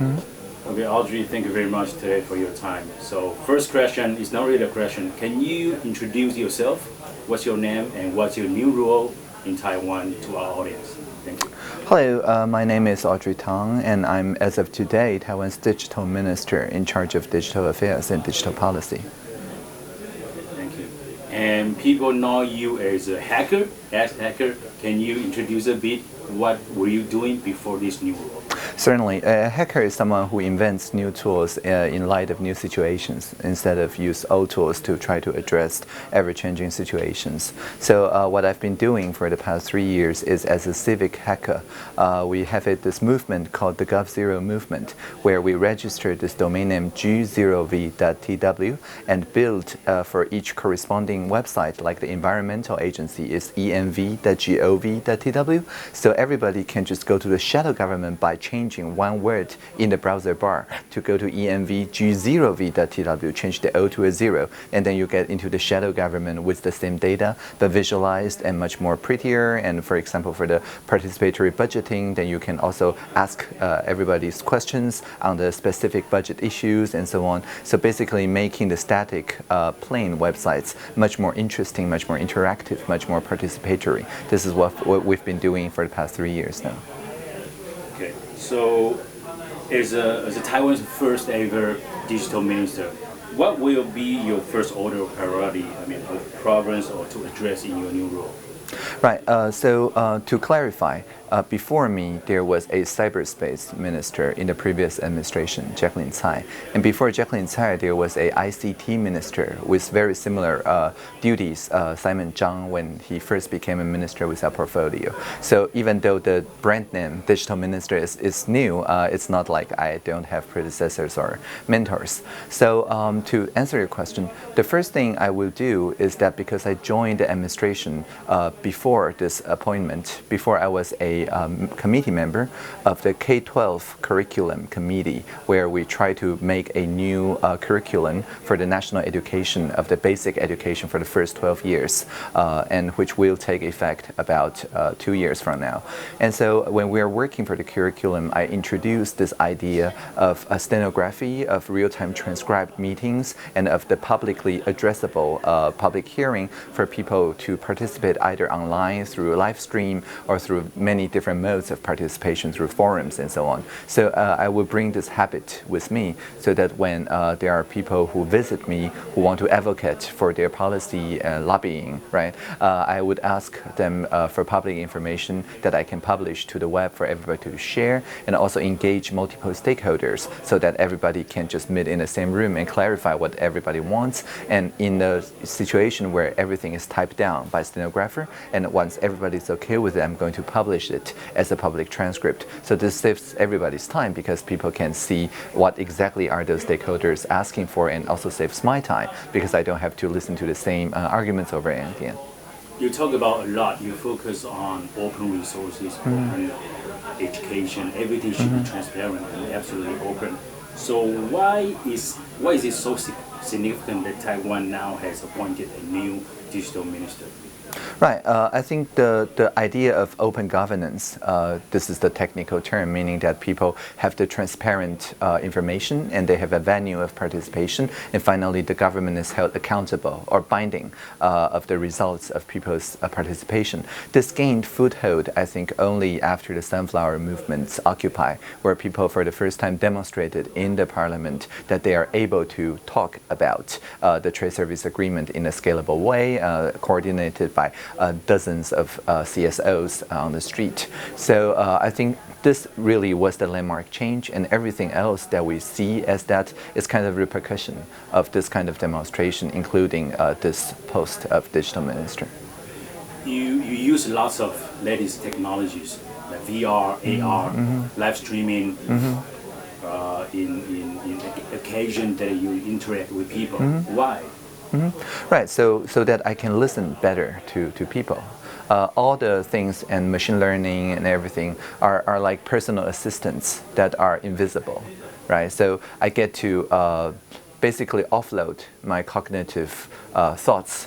Okay, Audrey, thank you very much today for your time. So first question is not really a question. Can you introduce yourself? What's your name and what's your new role in Taiwan to our audience? Thank you. Hello, my name is Audrey Tang, and I'm, as of today, Taiwan's Digital Minister in charge of digital affairs and digital policy. Thank you. And people know you as a hacker, ex-hacker. Can you introduce a bit what were you doing before this new role? Certainly, a hacker is someone who invents new tools in light of new situations instead of use old tools to try to address ever-changing situations. So what I've been doing for the past 3 years is as a civic hacker. We have this movement called the Gov0 movement, where we register this domain name g0v.tw and build for each corresponding website, like the environmental agency is env.gov.tw. So everybody can just go to the shadow government by changing one word in the browser bar to go to env.g0v.tw, change the O to a 0, and then you get into the shadow government with the same data, but visualized and much more prettier. And for example, for the participatory budgeting, then you can also ask everybody's questions on the specific budget issues and so on. So basically making the static plain websites much more interesting, much more interactive, much more participatory. This is what we've been doing for the past 3 years now. Okay, so as a Taiwan's first ever digital minister, what will be your first order of priority, of problems or to address in your new role? Right, to clarify, before me, there was a cyberspace minister in the previous administration, Jacqueline Tsai. And before Jacqueline Tsai, there was a ICT minister with very similar duties, Simon Zhang, when he first became a minister with that portfolio. So even though the brand name digital minister is new, it's not like I don't have predecessors or mentors. So to answer your question, the first thing I will do is that because I joined the administration before this appointment, before I was a committee member of the K-12 curriculum committee, where we try to make a new curriculum for the national education of the basic education for the first 12 years, and which will take effect about 2 years from now. And so when we are working for the curriculum, I introduced this idea of a stenography, of real-time transcribed meetings, and of the publicly addressable public hearing for people to participate either online through live stream or through many different modes of participation through forums and so on. So I will bring this habit with me so that when there are people who visit me who want to advocate for their policy lobbying, right, I would ask them for public information that I can publish to the web for everybody to share, and also engage multiple stakeholders so that everybody can just meet in the same room and clarify what everybody wants. And in a situation where everything is typed down by stenographer, and once everybody's okay with it, I'm going to publish it as a public transcript. So this saves everybody's time because people can see what exactly are those stakeholders asking for, and also saves my time because I don't have to listen to the same arguments over and again. You talk about a lot. You focus on open resources, open education. Everything should be transparent and absolutely open. So why is it so significant that Taiwan now has appointed a new digital minister? Right. I think the idea of open governance, this is the technical term, meaning that people have the transparent information and they have a venue of participation. And finally, the government is held accountable or binding of the results of people's participation. This gained foothold, I think, only after the Sunflower Movement's Occupy, where people for the first time demonstrated in the parliament that they are able to talk about the trade service agreement in a scalable way, coordinated by dozens of CSOs on the street. So I think this really was the landmark change, and everything else that we see as that is kind of repercussion of this kind of demonstration, including this post of digital minister. You use lots of latest technologies like VR, AR, live streaming, in occasion that you interact with people. Why? Right, so that I can listen better to people. All the things and machine learning and everything are like personal assistants that are invisible, right? So I get to basically offload my cognitive thoughts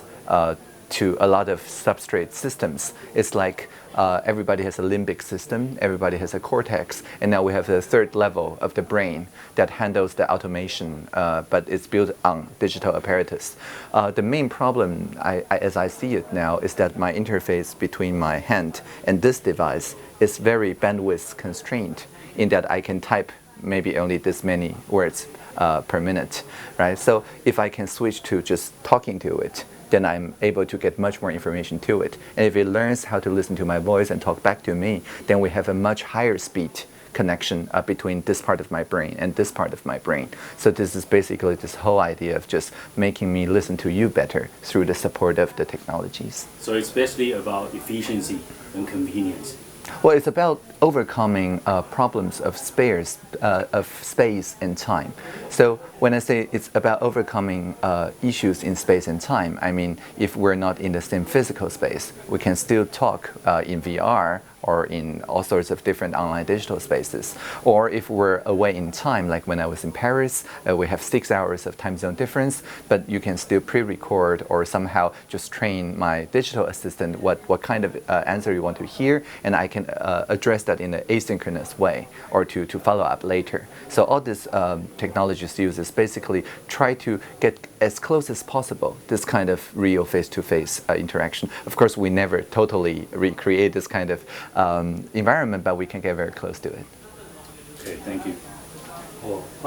to a lot of substrate systems. It's like everybody has a limbic system, everybody has a cortex, and now we have a third level of the brain that handles the automation, but it's built on digital apparatus. The main problem, as I see it now, is that my interface between my hand and this device is very bandwidth constrained in that I can type maybe only this many words per minute, right? So if I can switch to just talking to it, then I'm able to get much more information to it. And if it learns how to listen to my voice and talk back to me, then we have a much higher speed connection between this part of my brain and this part of my brain. So this is basically this whole idea of just making me listen to you better through the support of the technologies. So it's basically about efficiency and convenience. Well, it's about overcoming problems of space and time. So when I say it's about overcoming issues in space and time, I mean if we're not in the same physical space, we can still talk in VR or in all sorts of different online digital spaces. Or if we're away in time, like when I was in Paris, we have 6 hours of time zone difference, but you can still pre-record or somehow just train my digital assistant what kind of answer you want to hear, and I can address that in an asynchronous way or to follow up later. So all this technologies uses basically try to get as close as possible this kind of real face-to-face interaction. Of course, we never totally recreate this kind of environment, but we can get very close to it. Okay, thank you.